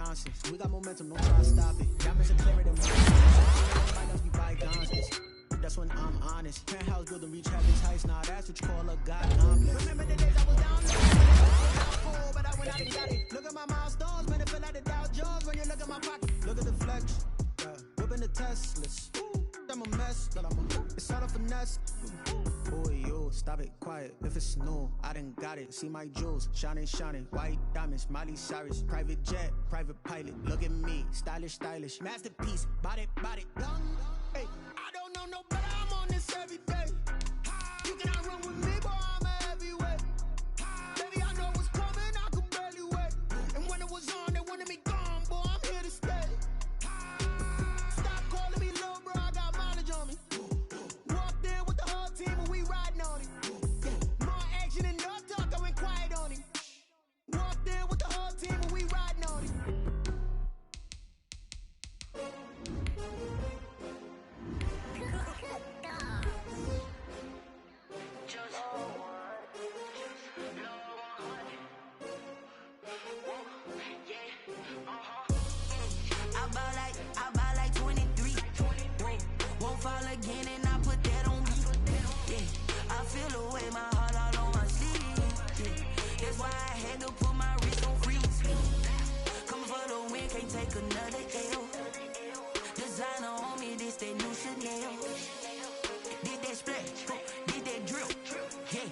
nonsense. We got momentum, don't try to stop it. Y'all mission clearer than me. Might not be bygones. That's when I'm honest. Penthouse building, reach heaven's heights. Nah, that's what you call a God complex. Remember the days I was down there? But I went out and got it. Look at my milestones, man, it feel like the Dow Jones when you look at my pocket. Look at the flex, whipping the Teslas. I'm a mess, but it's all a finesse. Boy, yo, stop it, quiet. If it's new, I done got it. See my jewels, shining, shining. White diamonds, Miley Cyrus. Private jet, private pilot. Look at me, stylish, stylish. Masterpiece, body, young. Hey, I don't know no better. I'm on this every day. You cannot run with me, boy. I'm a heavyweight. Baby, I know what's coming. I could barely wait. And when it was on, they wanted me gone, boy. I'm here to stay. Stop calling me little bro. I got mileage on me. Walked in with the whole team and we riding on it. More action and no talk. I went quiet on him. Walked in with the whole team and we riding on it. I buy like 23. Won't fall again and I put that on me. Yeah, I feel the way, my heart all on my sleeve. Yeah, that's why I had to put my wrist on freeze. Coming for the win, can't take another L. Designer on me, this that new Chanel. Did that splash, did that drill. Yeah,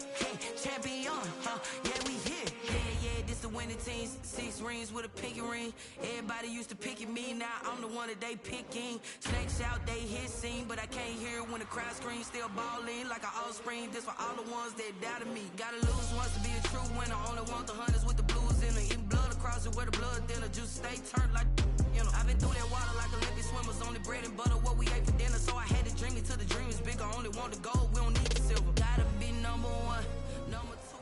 champion, yeah, we here. Yeah, this the winning team. 6 rings with a pinky ring. Everybody used to picking me, now I'm the one that they picking. Snakes out, they hit scene, but I can't hear when the crowd screams. Still balling like an offspring. This for all the ones that doubted me. Gotta lose once to be a true winner. Only want the hunters with the blues in it. Eating blood across it where the blood thinner. Juice stay turned like, you know. I've been through that water like Olympic swimmers. Only bread and butter, what we ate for dinner. So I had to dream it till the dream is bigger. Only want the gold, we don't need the silver. Gotta be number one, number two.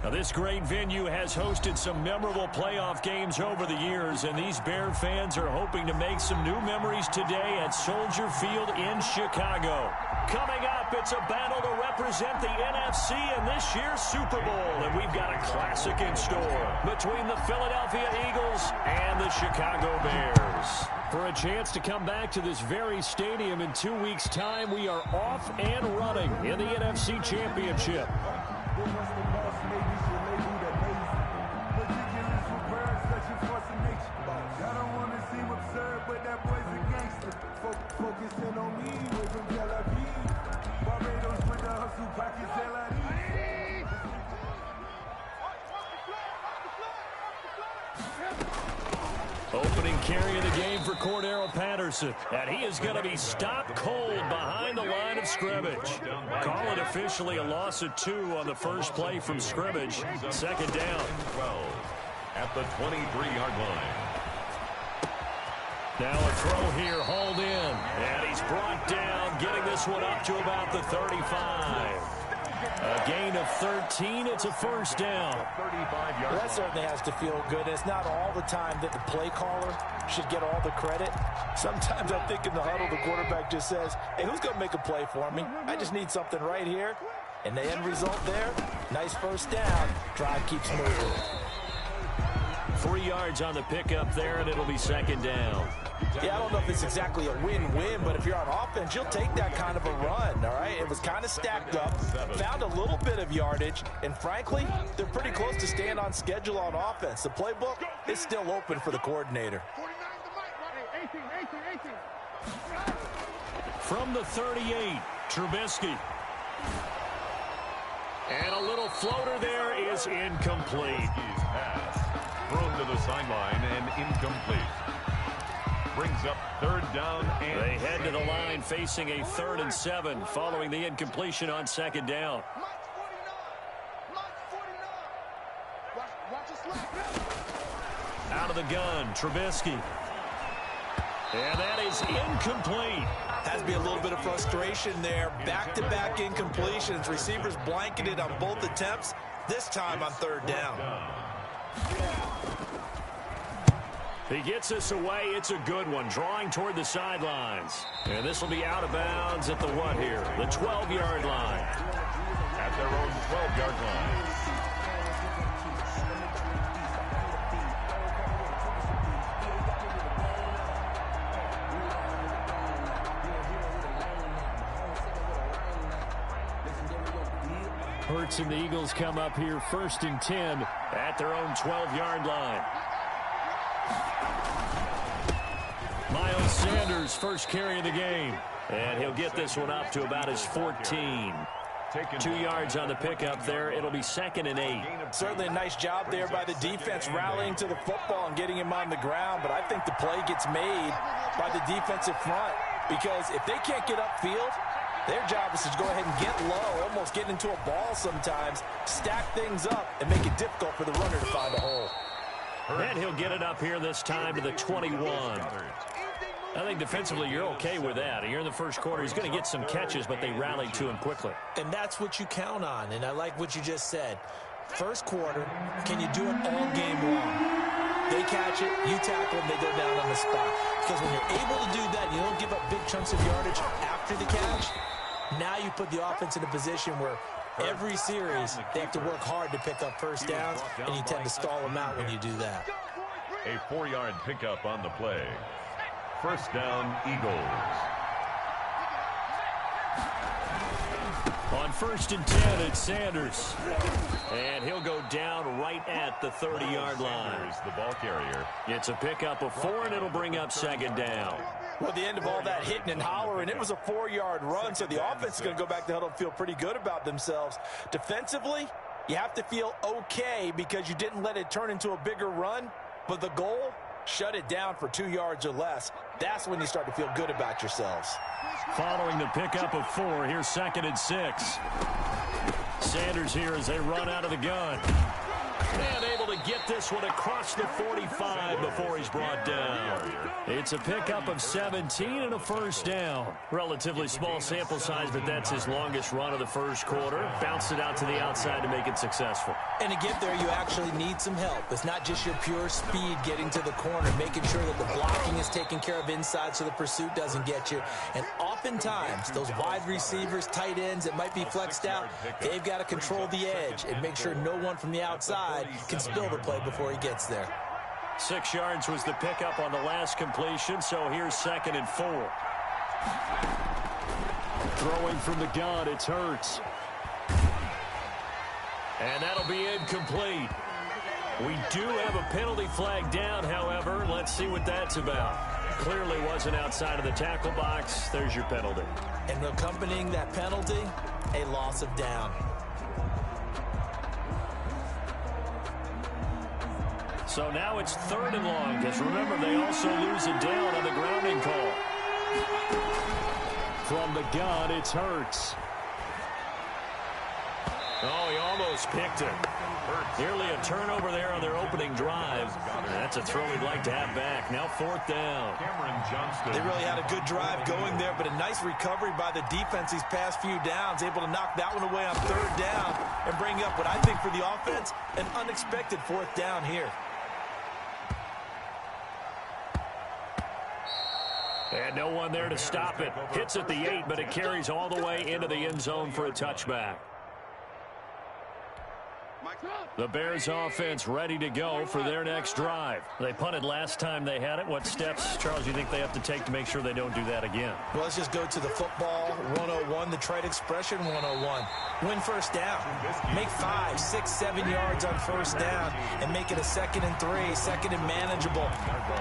Now, this great venue has hosted some memorable playoff games over the years, and these Bear fans are hoping to make some new memories today at Soldier Field in Chicago. Coming up, it's a battle to represent the NFC in this year's Super Bowl, and we've got a classic in store between the Philadelphia Eagles and the Chicago Bears. For a chance to come back to this very stadium in 2 weeks' time, we are off and running in the NFC Championship. Focusing on me, we're from Tel Aviv. Barbados with the hustle pockets, Opening carry of the game for Cordero Patterson. And he is going to be stopped cold behind the line of scrimmage. Call it officially a loss of 2 on the first play from scrimmage. Second down. 12 at the 23-yard line. Now a throw here, hauled in. And he's brought down, getting this one up to about the 35. A gain of 13, it's a first down. 35 yards. Well, that certainly has to feel good. It's not all the time that the play caller should get all the credit. Sometimes I think in the huddle, the quarterback just says, hey, who's going to make a play for me? I just need something right here. And the end result there, nice first down. Drive keeps moving. 3 yards on the pickup there, and it'll be second down. Yeah, I don't know if it's exactly a win-win, but if you're on offense, you'll take that kind of a run, all right? It was kind of stacked up, found a little bit of yardage, and frankly, they're pretty close to staying on schedule on offense. The playbook is still open for the coordinator. From the 38, Trubisky. And a little floater there is incomplete. Thrown to the sideline and incomplete. Brings up third down. And they head to the line facing a 3rd and 7 following the incompletion on second down. Out of the gun, Trubisky. And that is incomplete. Has to be a little bit of frustration there. Back-to-back incompletions. Receivers blanketed on both attempts, this time on third down. He gets us away. It's a good one, drawing toward the sidelines. And this will be out of bounds at the what here? The 12-yard line. At their own 12-yard line. Hurts and the Eagles come up here 1st and 10 at their own 12-yard line. Miles Sanders, first carry of the game. And he'll get this one up to about his 14. 2 yards on the pickup there. It'll be 2nd and 8. Certainly a nice job there by the defense rallying to the football and getting him on the ground. But I think the play gets made by the defensive front. Because if they can't get upfield, their job is to go ahead and get low, almost get into a ball sometimes, stack things up, and make it difficult for the runner to find a hole. And he'll get it up here this time to the 21. I think defensively you're okay with that. Here in the first quarter, he's going to get some catches, but they rallied to him quickly. And that's what you count on, and I like what you just said. First quarter, can you do it all game long? They catch it, you tackle them, they go down on the spot. Because when you're able to do that, you don't give up big chunks of yardage after the catch. Now you put the offense in a position where every series they have to work hard to pick up first downs, and you tend to stall them out when you do that. A 4-yard pickup on the play. First down, Eagles. On 1st and 10, it's Sanders. And he'll go down right at the 30-yard line. The ball carrier. It's a pickup of 4, and it'll bring up 2nd down. Well, the end of all that hitting and hollering, it was a 4-yard run, so the offense is going to go back to the huddle and feel pretty good about themselves. Defensively, you have to feel okay because you didn't let it turn into a bigger run, but the goal, shut it down for 2 yards or less. That's when you start to feel good about yourselves. Following the pickup of 4, here's 2nd and 6. Sanders here as they run out of the gun. And able to get this one across the 45 before he's brought down. It's a pickup of 17 and a first down. Relatively small sample size, but that's his longest run of the first quarter. Bounced it out to the outside to make it successful. And to get there, you actually need some help. It's not just your pure speed getting to the corner, making sure that the blocking is taken care of inside so the pursuit doesn't get you. And oftentimes, those wide receivers, tight ends that might be flexed out, they've got to control the edge and make sure no one from the outside can spill the play before he gets there. 6 yards was the pickup on the last completion, so here's 2nd and 4. Throwing from the gun, it's Hurts. And that'll be incomplete. We do have a penalty flag down, however. Let's see what that's about. Clearly wasn't outside of the tackle box. There's your penalty. And accompanying that penalty, a loss of down. So now it's 3rd and long, because remember, they also lose a down on the grounding call. From the gun, it's Hurts. Oh, he almost picked it. Nearly a turnover there on their opening drive. That's a throw we'd like to have back. Now 4th down. Cameron Johnston. They really had a good drive going there, but a nice recovery by the defense these past few downs, able to knock that one away on 3rd down and bring up what I think for the offense, an unexpected 4th down here. And no one there to stop it. Hits at the 8, but it carries all the way into the end zone for a touchback. The Bears offense ready to go for their next drive. They punted last time they had it. What steps, Charles, do you think they have to take to make sure they don't do that again? Well, let's just go to the football 101, the trade expression 101. Win first down. Make 5, 6, 7 yards on first down and make it a 2nd and 3, 2nd and manageable.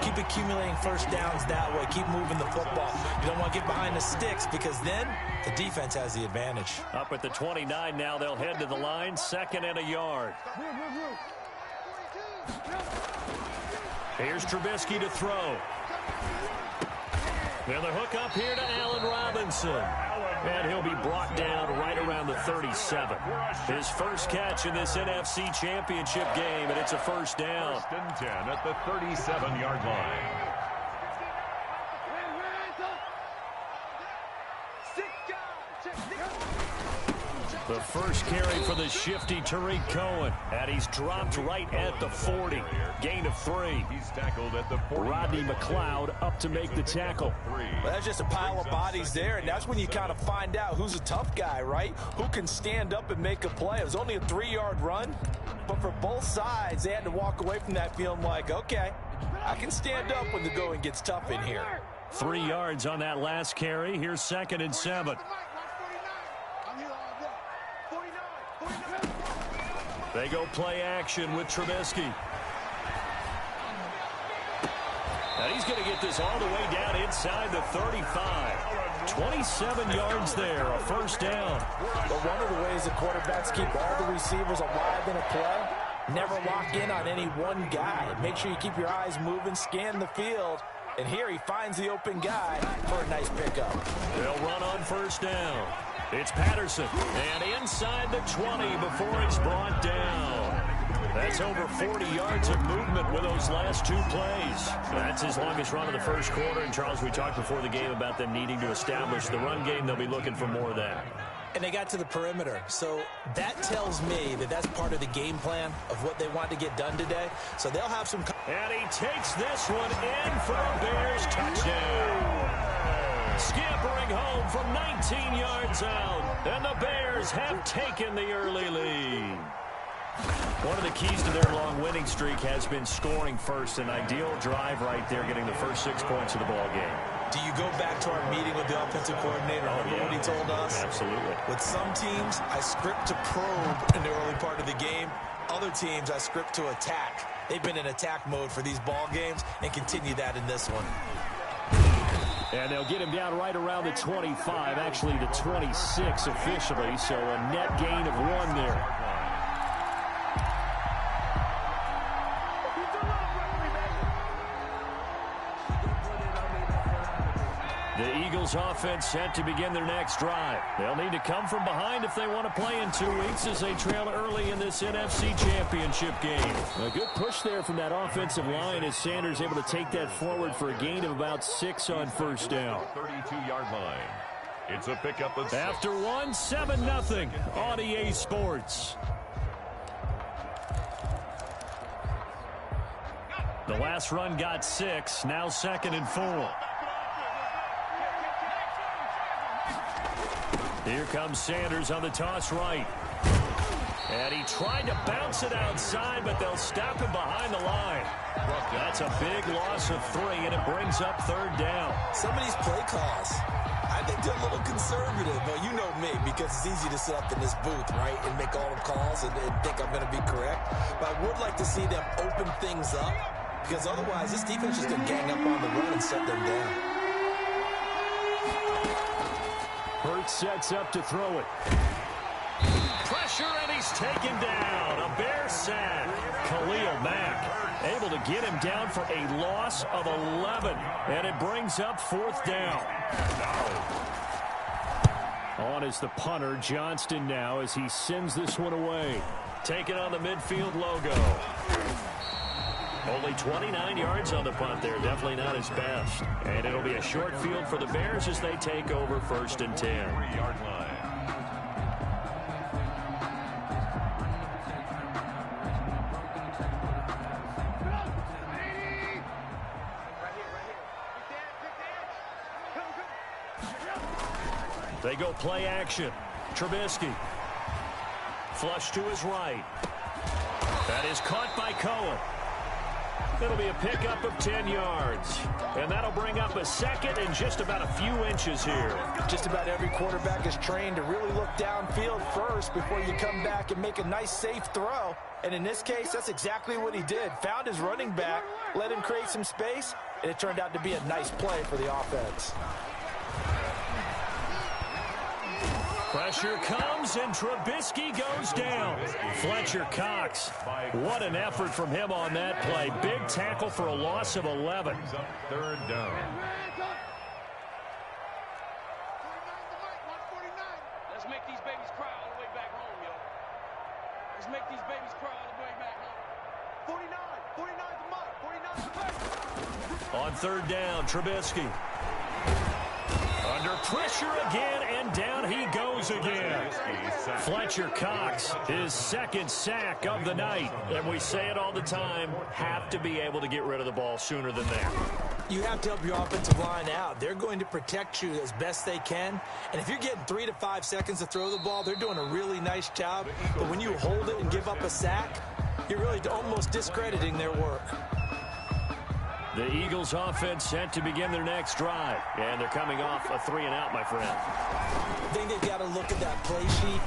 Keep accumulating first downs that way. Keep moving the football. You don't want to get behind the sticks because then the defense has the advantage. Up at the 29 now, they'll head to the line, 2nd and a yard. Here's Trubisky to throw. And the hook up here to Allen Robinson. And he'll be brought down right around the 37. His first catch in this NFC Championship game, and it's a first down. 1st and 10 at the 37-yard line. The first carry for the shifty Tariq Cohen. And he's dropped right at the 40. Gain of 3. He's tackled at the 40. Rodney McLeod up to make the tackle. Well, that's just a pile of bodies there, and that's when you kind of find out who's a tough guy, right? Who can stand up and make a play. It was only a 3-yard run, but for both sides, they had to walk away from that feeling like, okay, I can stand up when the going gets tough in here. 3 yards on that last carry. Here's 2nd and 7. They go play action with Trubisky. And he's going to get this all the way down inside the 35. 27 yards there, a first down. But one of the ways the quarterbacks keep all the receivers alive in a play, never lock in on any one guy. Make sure you keep your eyes moving, scan the field. And here he finds the open guy for a nice pickup. They'll run on first down. It's Patterson. And inside the 20 before it's brought down. That's over 40 yards of movement with those last two plays. That's his longest run of the first quarter. And, Charles, we talked before the game about them needing to establish the run game. They'll be looking for more of that. And they got to the perimeter. So that tells me that that's part of the game plan of what they want to get done today. So they'll have some... And he takes this one in for a Bears touchdown. Scampering home from 19 yards out. And the Bears have taken the early lead. One of the keys to their long winning streak has been scoring first. An ideal drive right there, getting the first 6 points of the ball game. Do you go back to our meeting with the offensive coordinator? Remember what he told us? Absolutely. With some teams, I script to probe in the early part of the game. Other teams, I script to attack. They've been in attack mode for these ball games and continue that in this one. And they'll get him down right around the 25, actually the 26 officially, so a net gain of 1 there. The Eagles offense set to begin their next drive. They'll need to come from behind if they want to play in 2 weeks as they trail early in this NFC Championship game. A good push there from that offensive line as Sanders able to take that forward for a gain of about 6 on first down. 32-yard line. It's a pickup of 6. After 1, 7-0 on EA Sports. The last run got 6, now 2nd and 4. Here comes Sanders on the toss right. And he tried to bounce it outside, but they'll stop him behind the line. That's a big loss of 3, and it brings up 3rd down. Some of these play calls, I think they're a little conservative. But you know me, because it's easy to sit up in this booth, right, and make all the calls and think I'm going to be correct. But I would like to see them open things up, because otherwise this defense is going to gang up on the run and shut them down. Hurts sets up to throw it. Pressure, and he's taken down. A Bear sack. Khalil Mack able to get him down for a loss of 11. And it brings up 4th down. On is the punter, Johnston, now as he sends this one away. Taking on the midfield logo. Only 29 yards on the punt there. Definitely not his best. And it'll be a short field for the Bears as they take over 1st and 10. 3-yard line. They go play action. Trubisky. Flush to his right. That is caught by Cohen. It'll be a pickup of 10 yards. And that'll bring up a 2nd and just about a few inches here. Just about every quarterback is trained to really look downfield first before you come back and make a nice, safe throw. And in this case, that's exactly what he did. Found his running back, let him create some space, and it turned out to be a nice play for the offense. Pressure comes, and Trubisky goes down. Fletcher Cox. What an effort from him on that play. Big tackle for a loss of 11. 3rd down. Let's make these babies cry all the way back home, yo. Let's make these babies cry all the way back home. 49 the mark, 49 the mark. On 3rd down, Trubisky. Under pressure again, and down he goes again. Fletcher Cox, his 2nd sack of the night. And we say it all the time, have to be able to get rid of the ball sooner than that. You have to help your offensive line out. They're going to protect you as best they can. And if you're getting 3 to 5 seconds to throw the ball, they're doing a really nice job. But when you hold it and give up a sack, you're really almost discrediting their work. The Eagles offense set to begin their next drive. And they're coming off a 3-and-out, my friend. I think they've got to look at that play sheet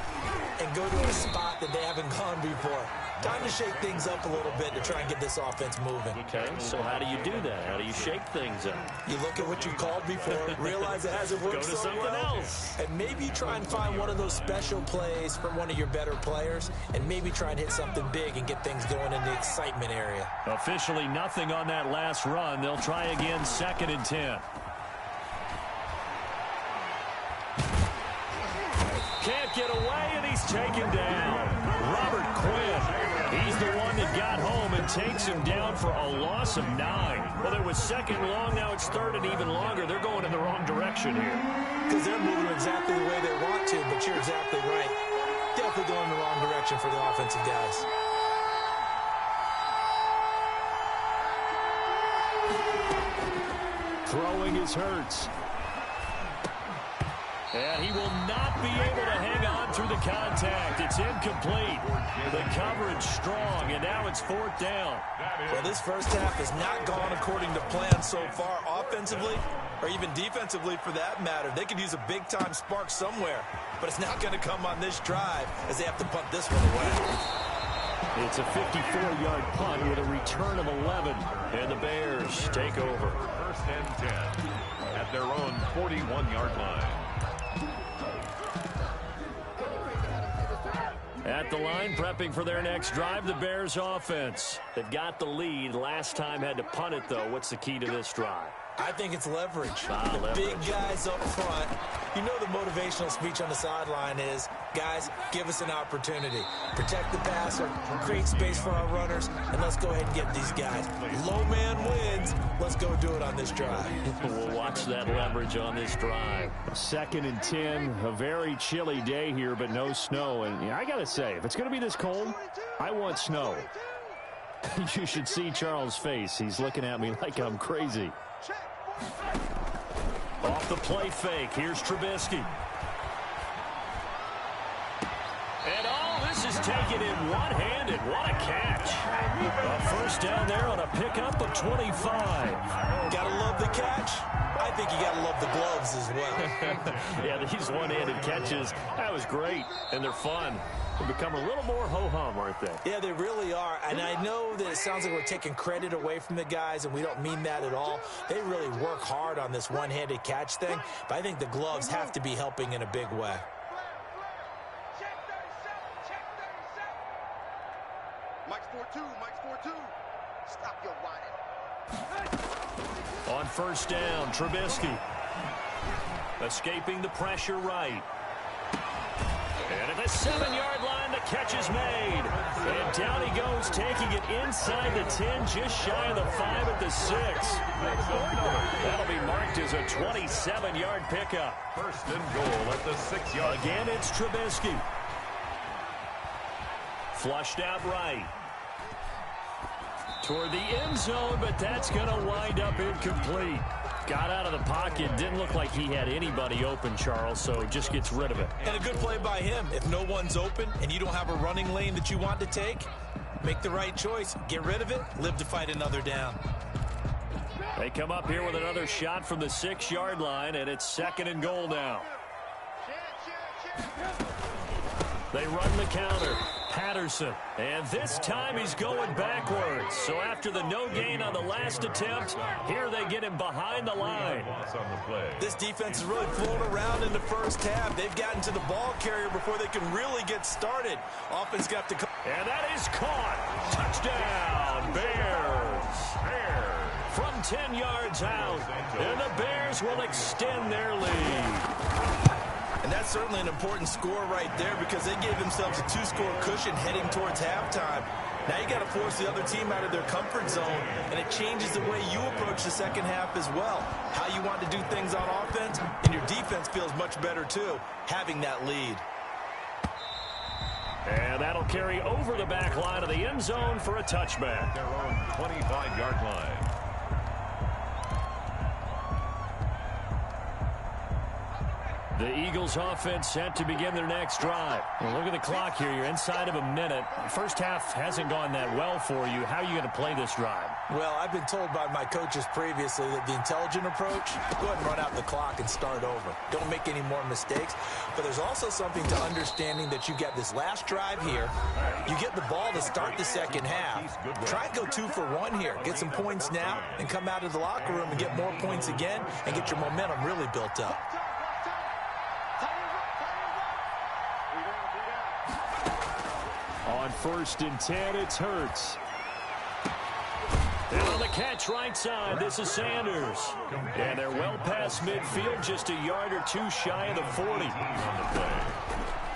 and go to a spot that they haven't gone before. Time to shake things up a little bit to try and get this offense moving. Okay, so how do you do that? How do you shake things up? You look at what you called before, realize it hasn't worked Go to so something well, else. and maybe you try and find one of those special plays from one of your better players, and maybe try and hit something big and get things going in the excitement area. Officially nothing on that last run. They'll try again, 2nd and 10. Can't get away, and he's taken down. Robert Quinn. He's the one that got home and takes him down for a loss of 9. Well, it was 2nd and long. Now it's 3rd and even longer. They're going in the wrong direction here. Because they're moving exactly the way they want to, but you're exactly right. Definitely going in the wrong direction for the offensive guys. Throwing is Hurts. And he will not be able to hang on through the contact. It's incomplete. The coverage strong, and now it's 4th down. Well, this first half has not gone according to plan so far offensively, or even defensively for that matter. They could use a big-time spark somewhere, but it's not going to come on this drive as they have to punt this one away. It's a 54-yard punt with a return of 11, and the Bears take over. 1st and 10 at their own 41-yard line. At the line, prepping for their next drive, the Bears offense. They've got the lead. Last time had to punt it, though. What's the key to this drive? I think it's leverage. Leverage. Big guys up front. You know the motivational speech on the sideline is, guys, give us an opportunity. Protect the passer, create space for our runners, and let's go ahead and get these guys. Low man wins. Let's go do it on this drive. We'll watch that leverage on this drive. 2nd and 10, a very chilly day here, but no snow. And I got to say, if it's going to be this cold, I want snow. You should see Charles' face. He's looking at me like I'm crazy. Off the play fake, here's Trubisky. And this is taken in one-handed. What a catch. A 1st down there on a pickup of 25. Gotta love the catch. I think you gotta love the gloves as well. Yeah, these one-handed catches, that was great, and they're fun. They become a little more ho-hum, aren't they? Yeah, they really are. And I know that it sounds like we're taking credit away from the guys, and we don't mean that at all. They really work hard on this one-handed catch thing, but I think the gloves have to be helping in a big way. Mike's 4-2, Mike's 4-2. Stop your whining. On 1st down, Trubisky. Escaping the pressure right. And at the 7-yard line, the catch is made. And down he goes, taking it inside the 10, just shy of the 5 at the 6. That'll be marked as a 27-yard pickup. 1st and goal at the 6-yard. Again, it's Trubisky. Flushed out right. Toward the end zone, but that's going to wind up incomplete. Got out of the pocket. Didn't look like he had anybody open, Charles, so just gets rid of it. And a good play by him. If no one's open and you don't have a running lane that you want to take, make the right choice. Get rid of it. Live to fight another down. They come up here with another shot from the 6-yard line, and it's 2nd and goal now. They run the counter. Patterson. And this time he's going backwards. So after the no gain on the last attempt, here they get him behind the line. This defense is really flown around in the first half. They've gotten to the ball carrier before they can really get started. Offense got to come. And that is caught. Touchdown, Bears. From 10 yards out. And the Bears will extend their lead. And that's certainly an important score right there because they gave themselves a 2-score cushion heading towards halftime. Now you got to force the other team out of their comfort zone, and it changes the way you approach the second half as well. How you want to do things on offense, and your defense feels much better too, having that lead. And that'll carry over the back line of the end zone for a touchback. Their own 25-yard line. The Eagles offense set to begin their next drive. Well, look at the clock here. You're inside of a minute. First half hasn't gone that well for you. How are you going to play this drive? Well, I've been told by my coaches previously that the intelligent approach, go ahead and run out the clock and start over. Don't make any more mistakes. But there's also something to understanding that you get this last drive here. You get the ball to start the second half. Try and go 2 for 1 here. Get some points now and come out of the locker room and get more points again and get your momentum really built up. On 1st and 10, it's Hurts. And on the catch right side, this is Sanders. And they're well past midfield, just a yard or 2 shy of the 40.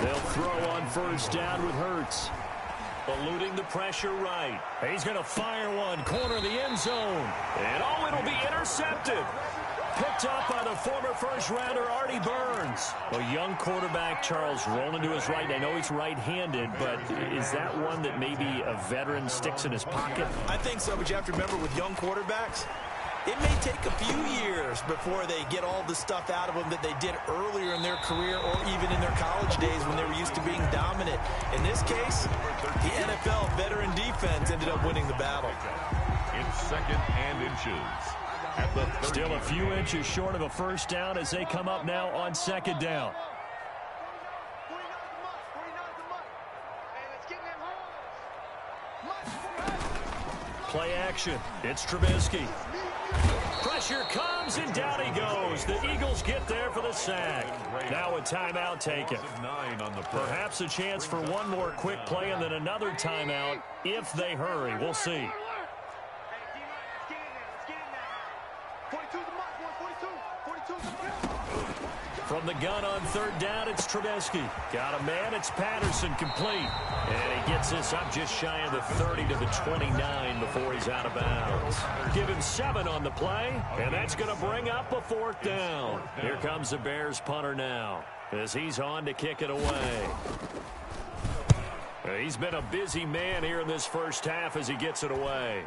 They'll throw on 1st down with Hurts. Eluding the pressure right. He's going to fire one, corner of the end zone. And oh, it'll be intercepted. Picked up by the former 1st-rounder, Artie Burns. A young quarterback, Charles, rolling to his right. I know he's right-handed, but is that one that maybe a veteran sticks in his pocket? I think so, but you have to remember with young quarterbacks, it may take a few years before they get all the stuff out of them that they did earlier in their career or even in their college days when they were used to being dominant. In this case, the NFL veteran defense ended up winning the battle. In 2nd and inches. Still a few inches short of a 1st down as they come up now on 2nd down. Play action. It's Trubisky. Pressure comes and down he goes. The Eagles get there for the sack. Now a timeout taken. Perhaps a chance for one more quick play and then another timeout if they hurry. We'll see. From the gun on 3rd down, it's Trubisky. Got a man, it's Patterson, complete. And he gets this up just shy of the 30 to the 29 before he's out of bounds. Give him 7 on the play, and that's going to bring up a 4th down. Here comes the Bears punter now as he's on to kick it away. He's been a busy man here in this 1st half as he gets it away.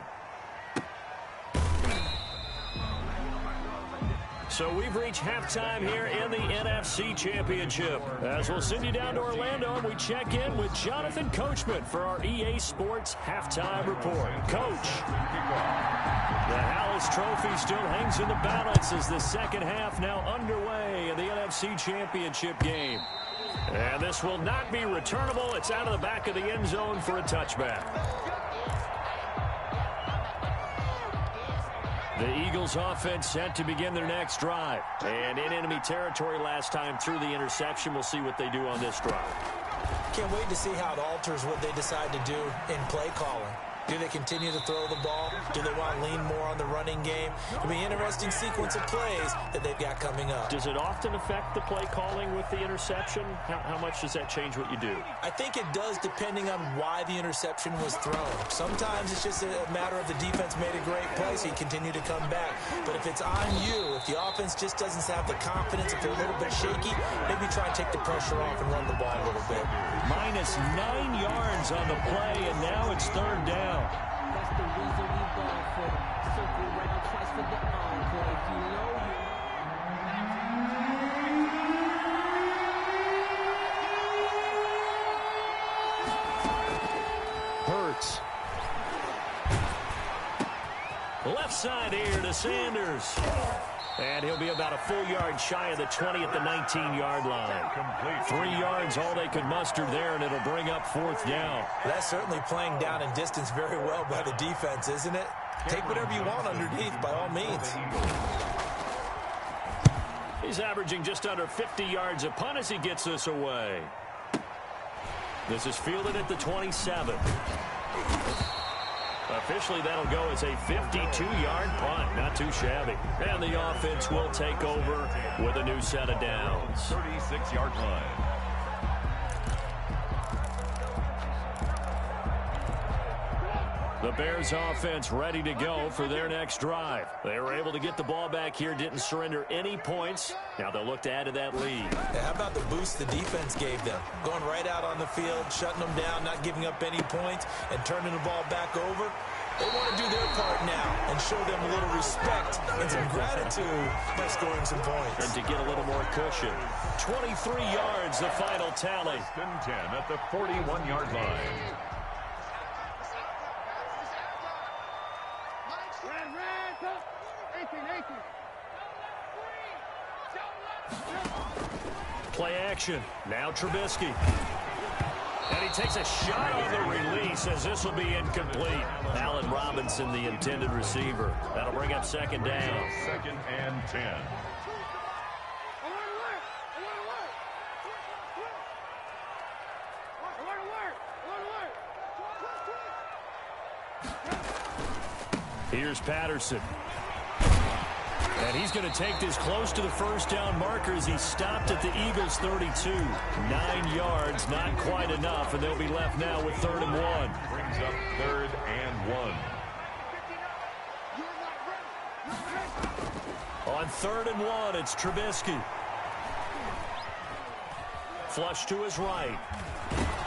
So we've reached halftime here in the NFC Championship. As we'll send you down to Orlando and we check in with Jonathan Coachman for our EA Sports Halftime Report. Coach, the Hallis Trophy still hangs in the balance as the 2nd half now underway in the NFC Championship game. And this will not be returnable. It's out of the back of the end zone for a touchback. The Eagles offense set to begin their next drive. And in enemy territory last time through the interception. We'll see what they do on this drive. Can't wait to see how it alters what they decide to do in play calling. Do they continue to throw the ball? Do they want to lean more on the running game? It'll be an interesting sequence of plays that they've got coming up. Does it often affect the play calling with the interception? How much does that change what you do? I think it does depending on why the interception was thrown. Sometimes it's just a matter of the defense made a great play, so you continue to come back. But if it's on you, if the offense just doesn't have the confidence, if they're a little bit shaky, maybe try and take the pressure off and run the ball a little bit. Minus 9 yards on the play, and now it's 3rd down. That's the reason we ball for the circle round twice for the encore. If you know Hurts. Left side here to Sanders. And he'll be about a full yard shy of the 20 at the 19-yard line. 3 yards, all they could muster there, and it'll bring up 4th down. That's certainly playing down in distance very well by the defense, isn't it? Take whatever you want underneath, by all means. He's averaging just under 50 yards a punt as he gets this away. This is fielded at the 27. Officially, that'll go as a 52-yard punt. Not too shabby. And the offense will take over with a new set of downs. 36-yard line. The Bears offense ready to go for their next drive. They were able to get the ball back here, didn't surrender any points. Now they'll look to add to that lead. Yeah, how about the boost the defense gave them? Going right out on the field, shutting them down, not giving up any points, and turning the ball back over. They want to do their part now and show them a little respect and some gratitude by scoring some points. And to get a little more cushion. 23 yards, the final tally. 10 at the 41-yard line. Play action. Now Trubisky. And he takes a shot on the release as this will be incomplete. Allen Robinson, the intended receiver. That'll bring up second down. 2nd and 10. Here's Patterson. And he's going to take this close to the first down marker as he stopped at the Eagles' 32. 9 yards, not quite enough, and they'll be left now with 3rd and 1. Brings up 3rd and 1. On 3rd and 1, it's Trubisky. Flush to his right.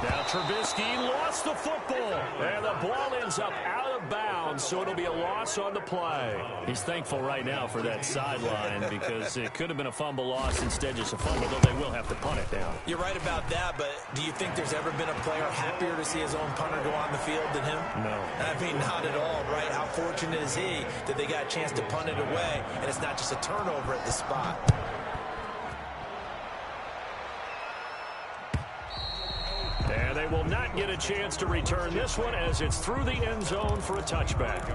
Now Trubisky lost the football. And the ball ends up out of bounds, so it'll be a loss on the play. He's thankful right now for that sideline because it could have been a fumble loss, instead just a fumble, though they will have to punt it down. You're right about that, but do you think there's ever been a player happier to see his own punter go on the field than him? No. I mean, not at all, right? How fortunate is he that they got a chance to punt it away, and it's not just a turnover at the spot. And they will not get a chance to return this one as it's through the end zone for a touchback.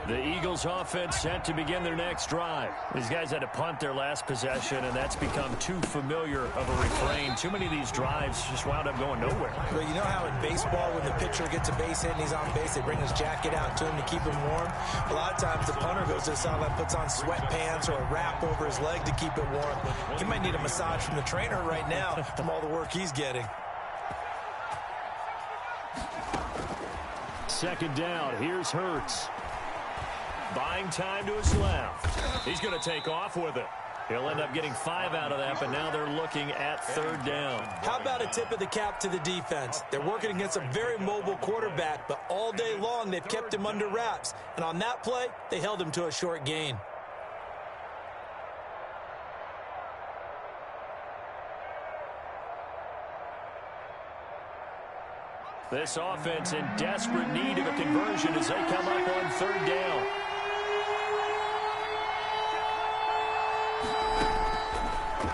The Eagles offense set to begin their next drive. These guys had to punt their last possession, and that's become too familiar of a refrain. Too many of these drives just wound up going nowhere. Well, you know how in baseball when the pitcher gets a base hit and he's on base, they bring his jacket out to him to keep him warm? A lot of times the punter goes to the sideline, puts on sweatpants or a wrap over his leg to keep it warm. He might need a massage from the trainer right now from all the work he's getting. 2nd down. Here's Hurts. Buying time to his left. He's going to take off with it. He'll end up getting 5 out of that, but now they're looking at 3rd down. How about a tip of the cap to the defense? They're working against a very mobile quarterback, but all day long they've kept him under wraps. And on that play, they held him to a short gain. This offense in desperate need of a conversion as they come up on 3rd down.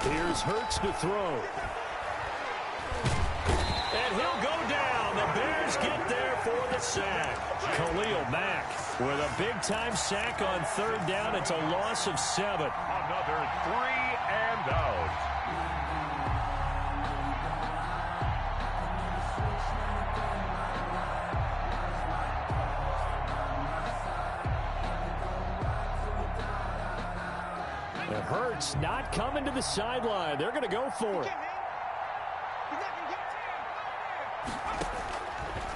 Here's Hurts to throw. And he'll go down. The Bears get there for the sack. Khalil Mack with a big-time sack on 3rd down. It's a loss of 7. Another 3 and out. And Hurts not coming to the sideline. They're going to go for it.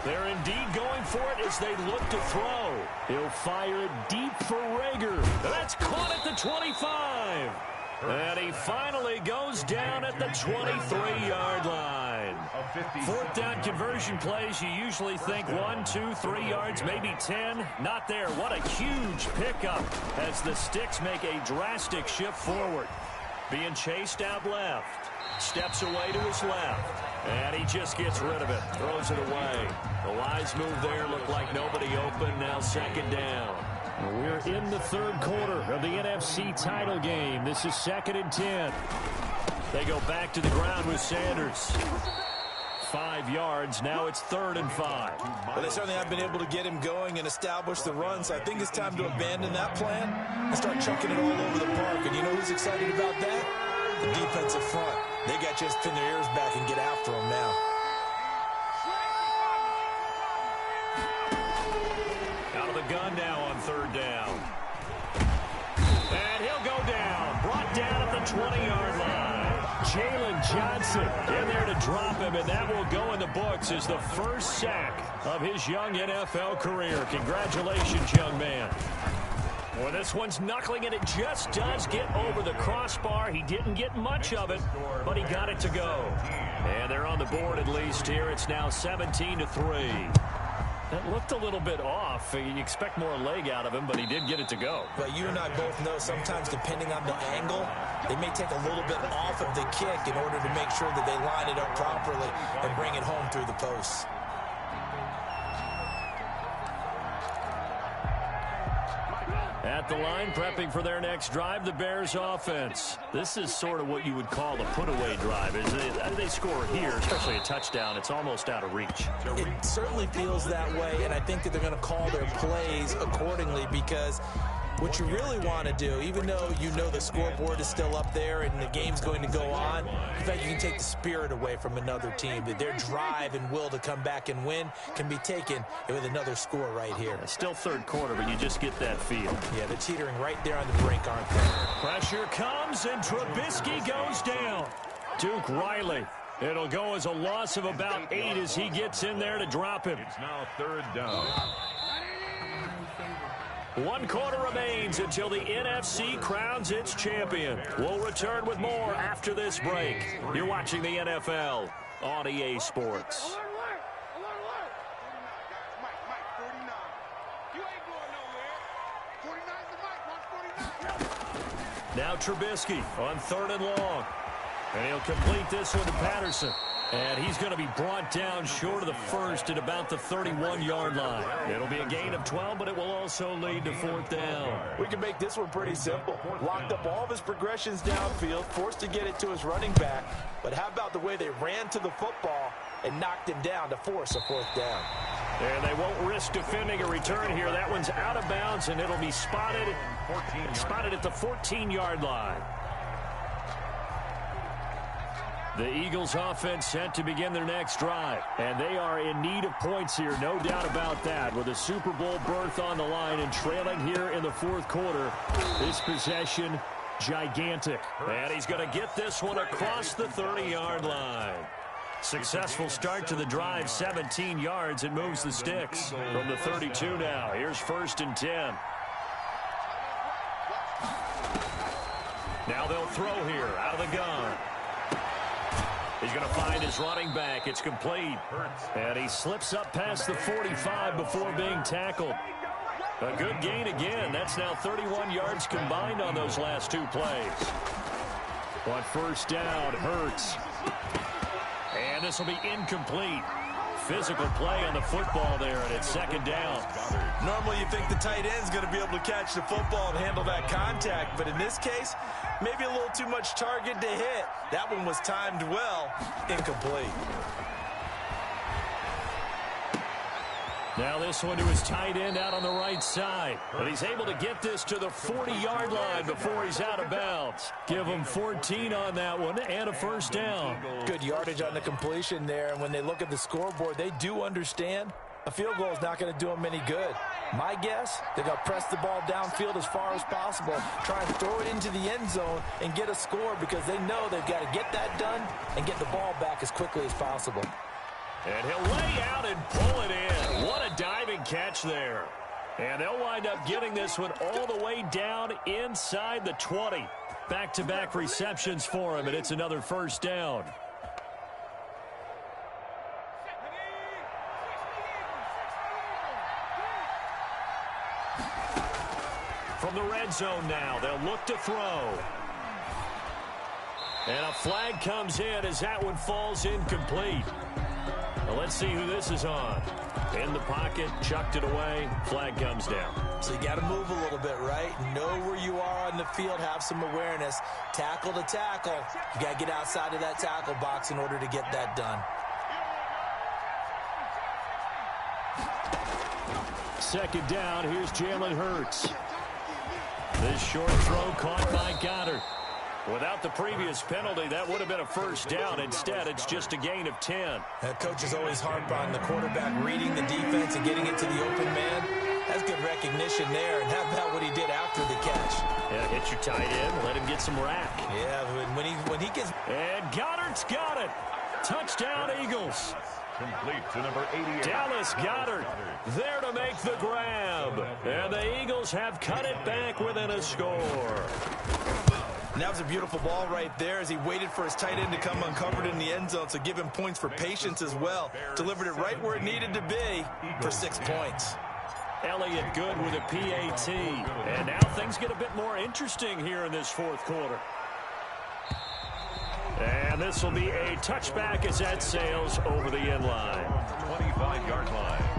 They're indeed going for it as they look to throw. He'll fire it deep for Rager. That's caught at the 25. And he finally goes down at the 23-yard line. 4th down conversion plays, you usually think 1, 2, 3 yards, maybe 10. Not there. What a huge pickup as the Sticks make a drastic shift forward. Being chased out left. Steps away to his left. And he just gets rid of it. Throws it away. The wise move there. Looked like nobody open. Now 2nd down. We're in the 3rd quarter of the NFC title game. This is 2nd and 10. They go back to the ground with Sanders. 5 yards. Now it's 3rd and 5. Well, they certainly have been able to get him going and establish the run, so I think it's time to abandon that plan and start chucking it all over the park. And you know who's excited about that? The defensive front. They got to just pin their ears back and get after him now. Out of the gun now on 3rd down. And he'll go down. Brought down at the 20-yard line. Jalen Johnson in there to drop him, and that will go in the books as the first sack of his young NFL career. Congratulations, young man. Well, this one's knuckling, and it just does get over the crossbar. He didn't get much of it, but he got it to go. And they're on the board at least here. It's now 17-3. That looked a little bit off. You expect more leg out of him, but he did get it to go. But you and I both know sometimes depending on the angle, they may take a little bit off of the kick in order to make sure that they line it up properly and bring it home through the posts. At the line, prepping for their next drive, the Bears offense. This is sort of what you would call a put-away drive. They score here, especially a touchdown, it's almost out of reach. It certainly feels that way, and I think that they're going to call their plays accordingly, because what you really want to do, even though you know the scoreboard is still up there and the game's going to go on, in fact, you can take the spirit away from another team. That their drive and will to come back and win can be taken with another score right here. Still third quarter, but you just get that feel. Yeah, they're teetering right there on the brink, aren't they? Pressure comes, and Trubisky goes down. Duke Riley. It'll go as a loss of about 8 as he gets in there to drop him. It's now third down. 1 quarter remains until the NFC crowns its champion. We'll return with more after this break. You're watching the NFL on EA Sports. Now Trubisky on 3rd and long. And he'll complete this one to Patterson. And he's going to be brought down short of the first at about the 31-yard line. It'll be a gain of 12, but it will also lead to 4th down. We can make this one pretty simple. Locked up all of his progressions downfield, forced to get it to his running back. But how about the way they ran to the football and knocked him down to force a 4th down? And they won't risk defending a return here. That one's out of bounds, and it'll be spotted at the 14-yard line. The Eagles offense set to begin their next drive. And they are in need of points here, no doubt about that. With a Super Bowl berth on the line and trailing here in the 4th quarter. This possession, gigantic. And he's going to get this one across the 30-yard line. Successful start to the drive, 17 yards, and moves the sticks. From the 32 now, here's 1st and 10. Now they'll throw here out of the gun. He's going to find his running back. It's complete. And he slips up past the 45 before being tackled. A good gain again. That's now 31 yards combined on those last 2 plays. On 1st down, Hurts. And this will be incomplete. Physical play on the football there, and it's 2nd down. Normally you think the tight end's going to be able to catch the football and handle that contact, but in this case, maybe a little too much target to hit. That one was timed well. Incomplete. Now this one to his tight end out on the right side. But he's able to get this to the 40-yard line before he's out of bounds. Give him 14 on that one and a 1st down. Good yardage on the completion there. And when they look at the scoreboard, they do understand a field goal is not going to do them any good. My guess, they're going to press the ball downfield as far as possible, try and throw it into the end zone and get a score, because they know they've got to get that done and get the ball back as quickly as possible. And he'll lay out and pull it in. What a diving catch there. And they'll wind up getting this one all the way down inside the 20. Back-to-back receptions for him, and it's another 1st down. From the red zone now, they'll look to throw. And a flag comes in as that one falls incomplete. Well, let's see who this is on. In the pocket, chucked it away, flag comes down. So you got to move a little bit, right? Know where you are on the field, have some awareness. Tackle to tackle. You got to get outside of that tackle box in order to get that done. 2nd down, here's Jalen Hurts. This short throw caught by Goddard. Without the previous penalty, that would have been a 1st down. Instead, it's just a gain of 10. Coaches always harp on the quarterback reading the defense and getting it to the open man. That's good recognition there. And how about what he did after the catch? Yeah, hit your tight end, let him get some rack. Yeah, when he gets... And Goddard's got it. Touchdown, Eagles. Complete to number 88. Dallas Goedert there to make the grab. And the Eagles have cut it back within a score. And that was a beautiful ball right there as he waited for his tight end to come uncovered in the end zone, so give him points for patience as well. Delivered it right where it needed to be for 6 points. Elliott good with a PAT. And now things get a bit more interesting here in this fourth quarter. And this will be a touchback as that sails over the end line. 25-yard line.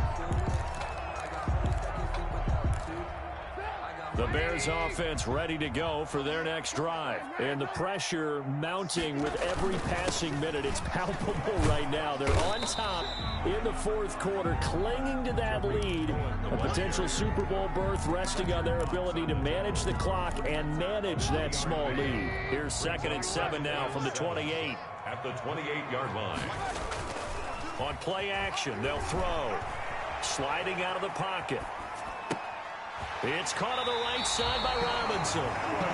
The Bears offense ready to go for their next drive. And the pressure mounting with every passing minute. It's palpable right now. They're on top in the fourth quarter, clinging to that lead. A potential Super Bowl berth resting on their ability to manage the clock and manage that small lead. Here's 2nd and 7 now from the 28. At the 28-yard line. On play action, they'll throw. Sliding out of the pocket. It's caught on the right side by Robinson.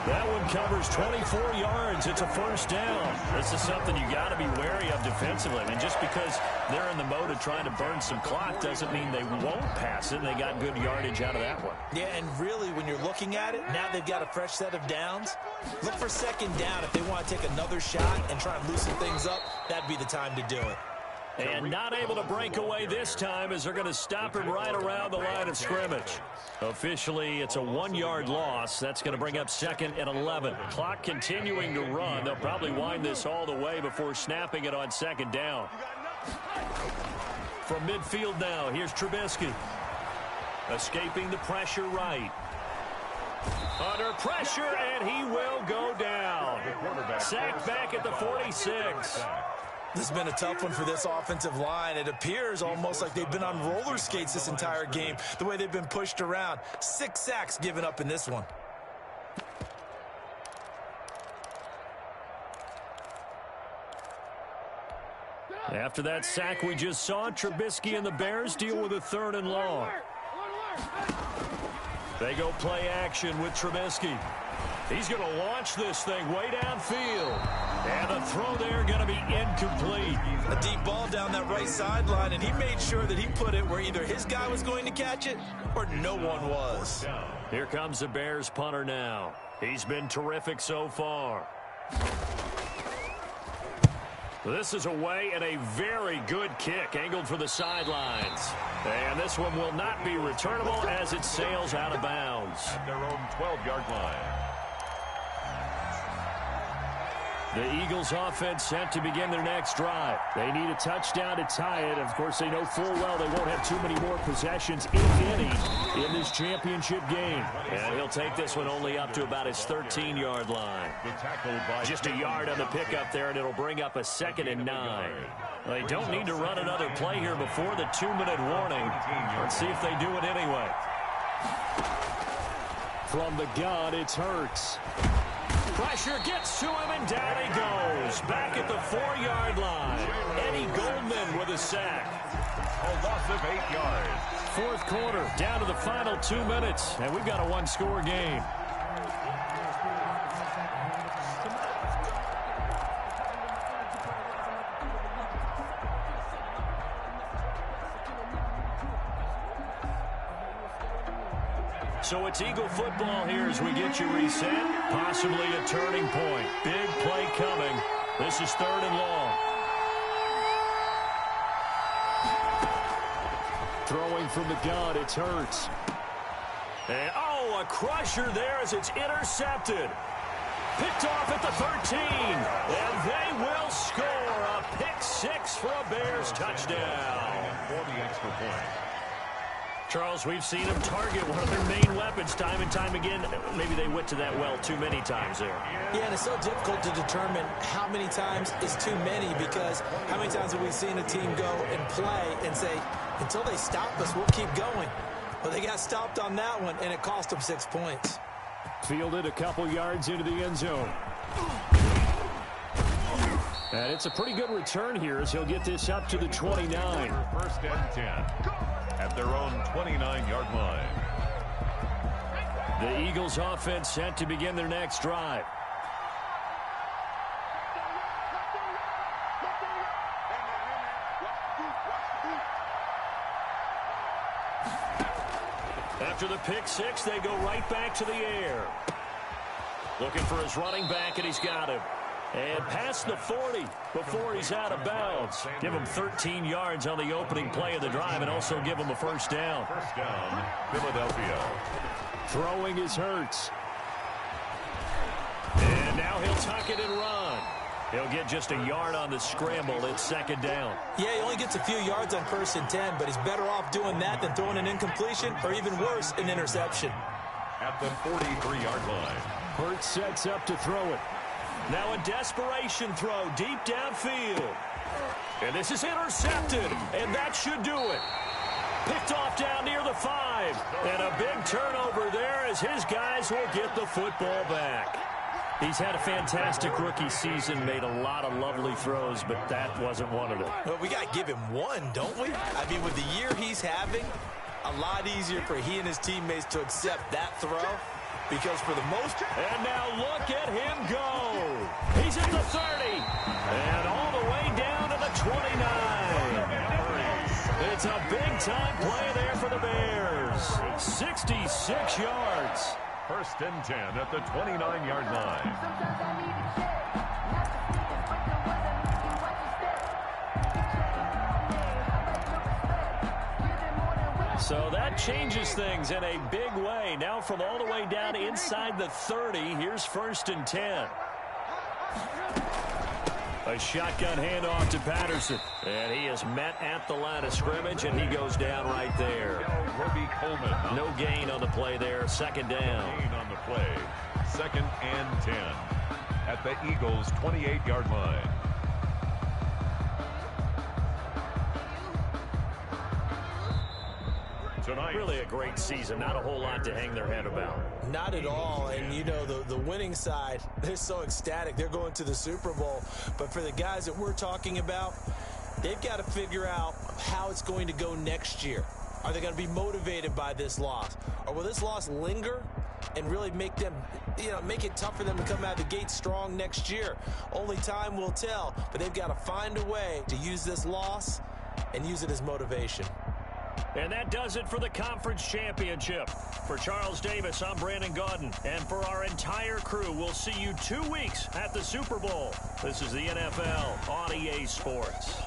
That one covers 24 yards. It's a first down. This is something you got to be wary of defensively. I mean, just because they're in the mode of trying to burn some clock doesn't mean they won't pass it. They got good yardage out of that one. Yeah, and really, when you're looking at it, now they've got a fresh set of downs. Look for 2nd down. If they want to take another shot and try and loosen things up, that'd be the time to do it. And not able to break away this time as they're going to stop him right around the line of scrimmage. Officially, it's a 1-yard loss. That's going to bring up 2nd and 11. Clock continuing to run. They'll probably wind this all the way before snapping it on 2nd down. From midfield now, here's Trubisky. Escaping the pressure right. Under pressure, and he will go down. Sacked back at the 46. This has been a tough one for this offensive line. It appears almost like they've been on roller skates this entire game, the way they've been pushed around. 6 sacks given up in this one. After that sack we just saw, Trubisky and the Bears deal with a 3rd and long. They go play action with Trubisky. He's going to launch this thing way downfield. And the throw there going to be incomplete. A deep ball down that right sideline, and he made sure that he put it where either his guy was going to catch it or no one was. Here comes the Bears punter now. He's been terrific so far. This is away and a very good kick angled for the sidelines. And this one will not be returnable as it sails out of bounds. At their own 12-yard line. The Eagles offense set to begin their next drive. They need a touchdown to tie it. Of course, they know full well they won't have too many more possessions, if any, in this championship game. And he'll take this one only up to about his 13-yard line. Just a yard on the pickup there, and it'll bring up a 2nd and 9. They don't need to run another play here before the 2-minute warning. Let's see if they do it anyway. From the gun, it's Hurts. Pressure gets to him, and down he goes. Back at the 4-yard line. Eddie Goldman with a sack. A loss of 8 yards. Fourth quarter, down to the final 2 minutes, and we've got a 1-score game. So it's Eagle football here as we get you reset. Possibly a turning point. Big play coming. This is 3rd and long. Throwing from the gun, it's Hurts. And, a crusher there as it's intercepted. Picked off at the 13. And they will score a pick 6 for a Bears touchdown. For the extra point. Charles, we've seen them target one of their main weapons time and time again. Maybe they went to that well too many times there. Yeah, and it's so difficult to determine how many times is too many, because how many times have we seen a team go and play and say, until they stop us, we'll keep going. Well, they got stopped on that one, and it cost them 6 points. Fielded a couple yards into the end zone. And it's a pretty good return here as he'll get this up to the 29. 1st and 10. At their own 29-yard line. The Eagles offense set to begin their next drive. After the pick 6, they go right back to the air. Looking for his running back, and he's got him. And past the 40 before he's out of bounds. Give him 13 yards on the opening play of the drive and also give him a first down. First down, Philadelphia. Throwing is Hurts. And now he'll tuck it and run. He'll get just a yard on the scramble. It's second down. Yeah, he only gets a few yards on 1st and 10, but he's better off doing that than throwing an incompletion or even worse, an interception. At the 43-yard line. Hurts sets up to throw it. Now a desperation throw deep downfield. And this is intercepted, and that should do it. Picked off down near the 5. And a big turnover there as his guys will get the football back. He's had a fantastic rookie season, made a lot of lovely throws, but that wasn't one of them. Well, we got to give him one, don't we? I mean, with the year he's having, a lot easier for he and his teammates to accept that throw. Because for the most... And now look at him go. He's at the 30. And all the way down to the 29. It's a big-time play there for the Bears. 66 yards. First and 10 at the 29-yard line. So that changes things in a big way. Now from all the way down inside the 30, here's 1st and 10. A shotgun handoff to Patterson. And he is met at the line of scrimmage, and he goes down right there. Roby Coleman. No gain on the play there. Second down. No gain on the play. 2nd and 10 at the Eagles' 28-yard line. Tonight. Really a great season. Not a whole lot to hang their head about. Not at all. And, you know, the winning side, they're so ecstatic. They're going to the Super Bowl. But for the guys that we're talking about, they've got to figure out how it's going to go next year. Are they going to be motivated by this loss? Or will this loss linger and really make them, make it tough for them to come out of the gate strong next year? Only time will tell. But they've got to find a way to use this loss and use it as motivation. And that does it for the conference championship. For Charles Davis, I'm Brandon Gaudin. And for our entire crew, we'll see you 2 weeks at the Super Bowl. This is the NFL on EA Sports.